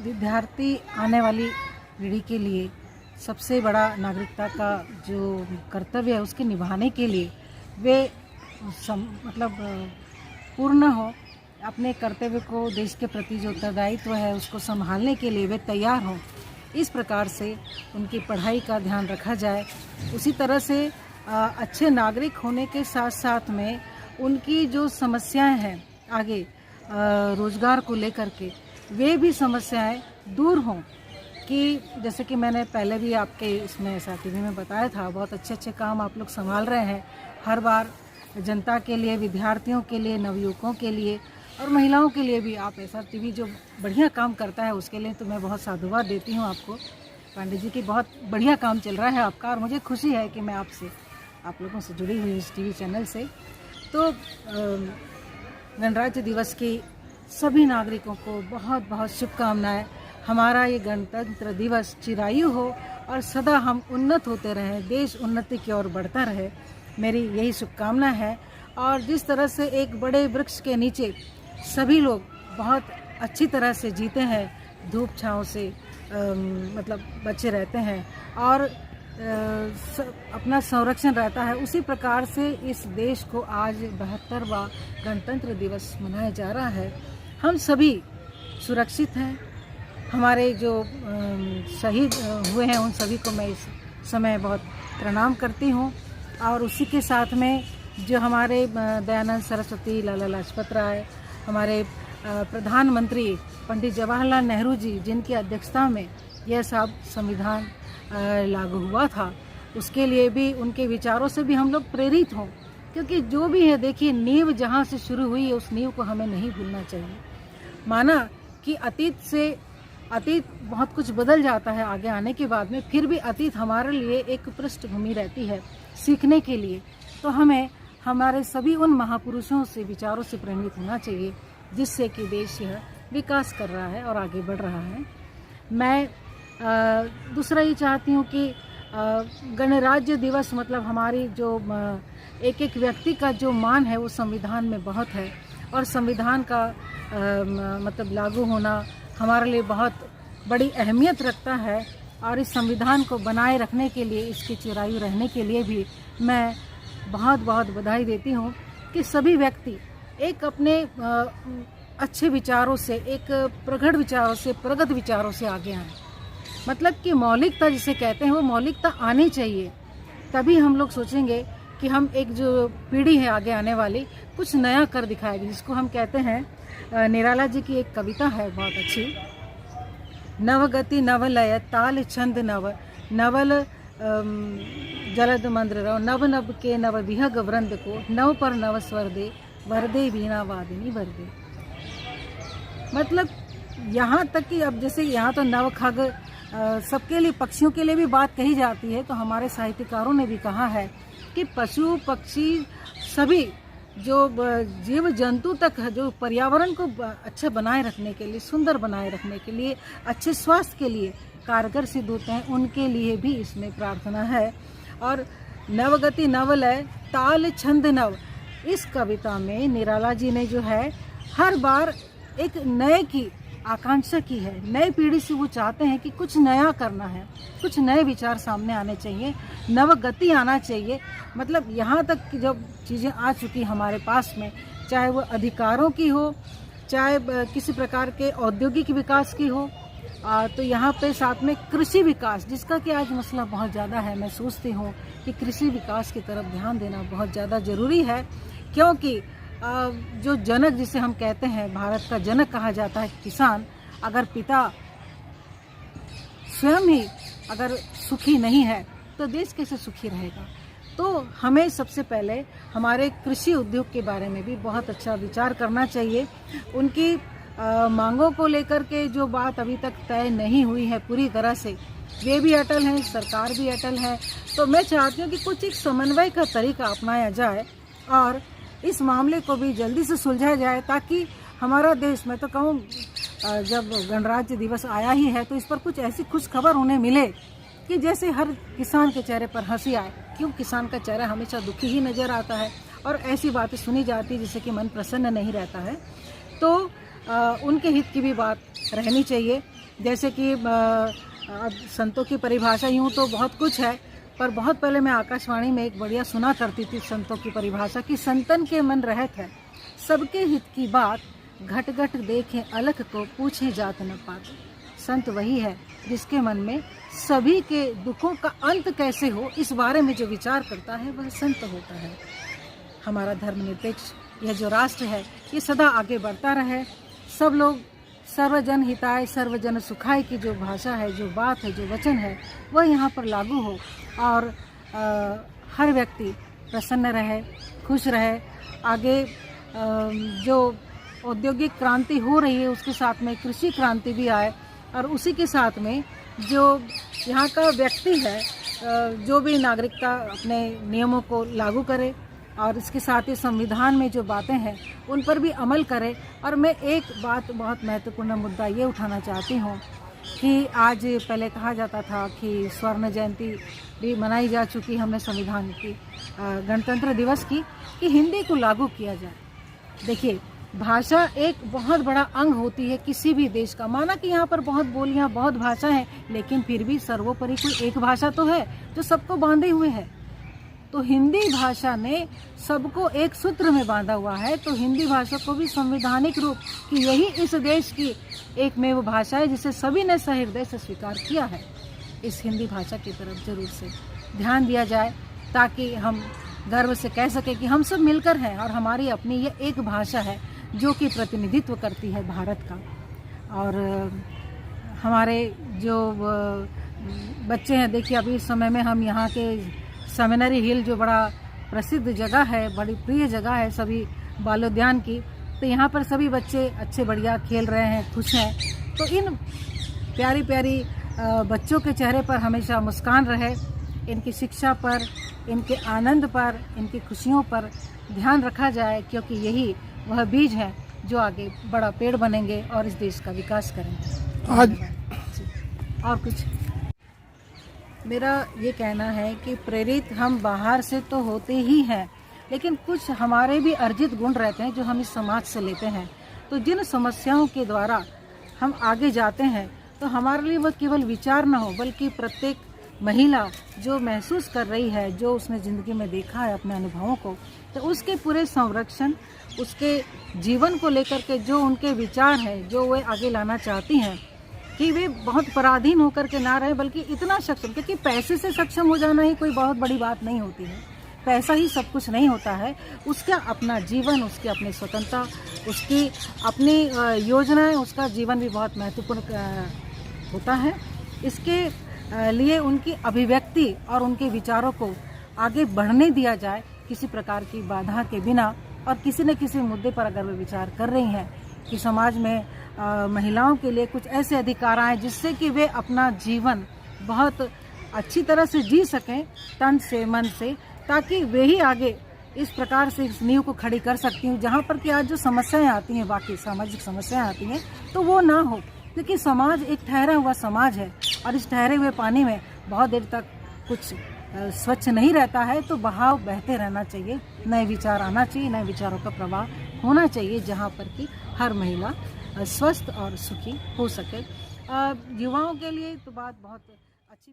विद्यार्थी आने वाली पीढ़ी के लिए सबसे बड़ा नागरिकता का जो कर्तव्य है उसके निभाने के लिए वे पूर्ण हो, अपने कर्तव्य को, देश के प्रति जो उत्तरदायित्व है उसको संभालने के लिए वे तैयार हों। इस प्रकार से उनकी पढ़ाई का ध्यान रखा जाए। उसी तरह से अच्छे नागरिक होने के साथ साथ में उनकी जो समस्याएं हैं आगे रोज़गार को लेकर के, वे भी समस्याएं दूर हों। कि जैसे कि मैंने पहले भी आपके इसमें SRTV में बताया था, बहुत अच्छे अच्छे काम आप लोग संभाल रहे हैं हर बार जनता के लिए, विद्यार्थियों के लिए, नवयुवकों के लिए और महिलाओं के लिए भी। आप SRTV जो बढ़िया काम करता है उसके लिए तो मैं बहुत साधुवाद देती हूँ आपको। पांडे जी की बहुत बढ़िया काम चल रहा है आपका, और मुझे खुशी है कि मैं आप लोगों से जुड़ी हुई इस TV चैनल से। तो गणराज्य दिवस की सभी नागरिकों को बहुत बहुत शुभकामनाएं। हमारा ये गणतंत्र दिवस चिरायु हो और सदा हम उन्नत होते रहें, देश उन्नति की ओर बढ़ता रहे, मेरी यही शुभकामना है। और जिस तरह से एक बड़े वृक्ष के नीचे सभी लोग बहुत अच्छी तरह से जीते हैं, धूप छाँव से बचे रहते हैं और अपना संरक्षण रहता है, उसी प्रकार से इस देश को आज 72वां गणतंत्र दिवस मनाया जा रहा है। हम सभी सुरक्षित हैं। हमारे जो शहीद हुए हैं उन सभी को मैं इस समय बहुत प्रणाम करती हूँ। और उसी के साथ में जो हमारे दयानंद सरस्वती, लाला लाजपत राय, हमारे प्रधानमंत्री पंडित जवाहरलाल नेहरू जी, जिनकी अध्यक्षता में यह सब संविधान लागू हुआ था, उसके लिए भी, उनके विचारों से भी हम लोग प्रेरित हों। क्योंकि जो भी है, देखिए, नींव जहाँ से शुरू हुई है उस नींव को हमें नहीं भूलना चाहिए। माना कि अतीत बहुत कुछ बदल जाता है आगे आने के बाद में, फिर भी अतीत हमारे लिए एक पृष्ठभूमि रहती है सीखने के लिए। तो हमें हमारे सभी उन महापुरुषों से, विचारों से प्रेरित होना चाहिए जिससे कि देश यह विकास कर रहा है और आगे बढ़ रहा है। मैं दूसरा ये चाहती हूँ कि गणराज्य दिवस हमारी जो एक एक व्यक्ति का जो मान है वो संविधान में बहुत है, और संविधान का लागू होना हमारे लिए बहुत बड़ी अहमियत रखता है। और इस संविधान को बनाए रखने के लिए, इसके चिरायु रहने के लिए भी मैं बहुत बहुत बधाई देती हूँ कि सभी व्यक्ति एक अपने अच्छे विचारों से, एक प्रगढ़ विचारों से, प्रगत विचारों से आगे आएँ। कि मौलिकता जिसे कहते हैं वो मौलिकता आनी चाहिए, तभी हम लोग सोचेंगे कि हम एक जो पीढ़ी है आगे आने वाली कुछ नया कर दिखाएगी, जिसको हम कहते हैं। निराला जी की एक कविता है बहुत अच्छी, नवगति नवलय ताल छंद नव, नवल जलद मंद्र रव, नव नव के नव विहग वृंद को, नव पर नव स्वर दे, वरदे वीणा वादिनी वरदे। यहाँ तक कि अब जैसे यहाँ तो नव खग सबके लिए, पक्षियों के लिए भी बात कही जाती है, तो हमारे साहित्यकारों ने भी कहा है कि पशु पक्षी सभी जो जीव जंतु तक है, जो पर्यावरण को अच्छा बनाए रखने के लिए, सुंदर बनाए रखने के लिए, अच्छे स्वास्थ्य के लिए कारगर सिद्ध होते हैं, उनके लिए भी इसमें प्रार्थना है। और नवगति नवलय ताल छंद नव, इस कविता में निराला जी ने जो है हर बार एक नए की आकांक्षा की है। नई पीढ़ी से वो चाहते हैं कि कुछ नया करना है, कुछ नए विचार सामने आने चाहिए, नवगति आना चाहिए। यहाँ तक कि जब चीज़ें आ चुकी हमारे पास में, चाहे वो अधिकारों की हो, चाहे किसी प्रकार के औद्योगिक विकास की हो, तो यहाँ पे साथ में कृषि विकास, जिसका कि आज मसला बहुत ज़्यादा है। मैं सोचती हूँ कि कृषि विकास की तरफ ध्यान देना बहुत ज़्यादा ज़रूरी है। क्योंकि जो जनक जिसे हम कहते हैं, भारत का जनक कहा जाता है किसान, अगर पिता स्वयं ही अगर सुखी नहीं है तो देश कैसे सुखी रहेगा। तो हमें सबसे पहले हमारे कृषि उद्योग के बारे में भी बहुत अच्छा विचार करना चाहिए। उनकी मांगों को लेकर के जो बात अभी तक तय नहीं हुई है पूरी तरह से, वे भी अटल हैं, सरकार भी अटल है। तो मैं चाहती हूँ कि कुछ एक समन्वय का तरीका अपनाया जाए और इस मामले को भी जल्दी से सुलझाया जाए, ताकि हमारा देश, मैं तो कहूँ जब गणराज्य दिवस आया ही है तो इस पर कुछ ऐसी खुश खबर उन्हें मिले कि जैसे हर किसान के चेहरे पर हंसी आए। क्यों, किसान का चेहरा हमेशा दुखी ही नज़र आता है और ऐसी बातें सुनी जाती है जिससे कि मन प्रसन्न नहीं रहता है। तो उनके हित की भी बात रहनी चाहिए। जैसे कि संतों की परिभाषा यूँ तो बहुत कुछ है, पर बहुत पहले मैं आकाशवाणी में एक बढ़िया सुना करती थी संतों की परिभाषा कि संतन के मन रहत है सबके हित की बात, घट घट देखें अलख को पूछें जात न पात। संत वही है जिसके मन में सभी के दुखों का अंत कैसे हो इस बारे में जो विचार करता है वह संत होता है। हमारा धर्मनिरपेक्ष यह जो राष्ट्र है ये सदा आगे बढ़ता रहे, सब लोग सर्वजन हिताय सर्वजन सुखाय की जो भाषा है, जो बात है, जो वचन है वह यहाँ पर लागू हो और हर व्यक्ति प्रसन्न रहे, खुश रहे। आगे जो औद्योगिक क्रांति हो रही है उसके साथ में कृषि क्रांति भी आए और उसी के साथ में जो यहाँ का व्यक्ति है जो भी नागरिकता अपने नियमों को लागू करे और इसके साथ ही संविधान में जो बातें हैं उन पर भी अमल करे। और मैं एक बात बहुत महत्वपूर्ण मुद्दा ये उठाना चाहती हूँ कि आज पहले कहा जाता था कि स्वर्ण जयंती भी मनाई जा चुकी, हमने संविधान की गणतंत्र दिवस की, कि हिंदी को लागू किया जाए। देखिए, भाषा एक बहुत बड़ा अंग होती है किसी भी देश का। माना कि यहाँ पर बहुत बोलियाँ, बहुत भाषा है, लेकिन फिर भी सर्वोपरि कोई एक भाषा तो है जो सबको बांधे हुए है। तो हिंदी भाषा ने सबको एक सूत्र में बांधा हुआ है। तो हिंदी भाषा को भी संवैधानिक रूप कि यही इस देश की एकमेव भाषा है जिसे सभी ने सहृदय से स्वीकार किया है। इस हिंदी भाषा की तरफ जरूर से ध्यान दिया जाए ताकि हम गर्व से कह सके कि हम सब मिलकर हैं और हमारी अपनी ये एक भाषा है जो कि प्रतिनिधित्व करती है भारत का। और हमारे जो बच्चे हैं, देखिए अभी इस समय में हम यहाँ के सेमिनरी हिल जो बड़ा प्रसिद्ध जगह है, बड़ी प्रिय जगह है सभी बालोद्यान की, तो यहाँ पर सभी बच्चे अच्छे बढ़िया खेल रहे हैं, खुश हैं। तो इन प्यारी प्यारी बच्चों के चेहरे पर हमेशा मुस्कान रहे, इनकी शिक्षा पर, इनके आनंद पर, इनकी खुशियों पर ध्यान रखा जाए, क्योंकि यही वह बीज है जो आगे बड़ा पेड़ बनेंगे और इस देश का विकास करेंगे। आज और कुछ मेरा ये कहना है कि प्रेरित हम बाहर से तो होते ही हैं, लेकिन कुछ हमारे भी अर्जित गुण रहते हैं जो हम इस समाज से लेते हैं। तो जिन समस्याओं के द्वारा हम आगे जाते हैं तो हमारे लिए वह केवल विचार न हो, बल्कि प्रत्येक महिला जो महसूस कर रही है, जो उसने ज़िंदगी में देखा है अपने अनुभवों को, तो उसके पूरे संरक्षण, उसके जीवन को लेकर के जो उनके विचार हैं, जो वे आगे लाना चाहती हैं, कि वे बहुत पराधीन होकर के ना रहे, बल्कि इतना सक्षम, क्योंकि पैसे से सक्षम हो जाना ही कोई बहुत बड़ी बात नहीं होती है। पैसा ही सब कुछ नहीं होता है। उसका अपना जीवन, उसकी अपनी स्वतंत्रता, उसकी अपनी योजनाएं, उसका जीवन भी बहुत महत्वपूर्ण होता है। इसके लिए उनकी अभिव्यक्ति और उनके विचारों को आगे बढ़ने दिया जाए किसी प्रकार की बाधा के बिना। और किसी न किसी मुद्दे पर अगर वे विचार कर रही हैं कि समाज में महिलाओं के लिए कुछ ऐसे अधिकार आए जिससे कि वे अपना जीवन बहुत अच्छी तरह से जी सकें, तन से, मन से, ताकि वे ही आगे इस प्रकार से इस नींव को खड़ी कर सकती हूँ जहाँ पर कि आज जो समस्याएं आती हैं, बाकी सामाजिक समस्याएं आती हैं, तो वो ना हो। क्योंकि समाज एक ठहरा हुआ समाज है और इस ठहरे हुए पानी में बहुत देर तक कुछ स्वच्छ नहीं रहता है। तो बहाव बहते रहना चाहिए, नए विचार आना चाहिए, नए विचारों का प्रवाह होना चाहिए, जहाँ पर कि हर महिला स्वस्थ और सुखी हो सके। युवाओं के लिए तो बात बहुत अच्छी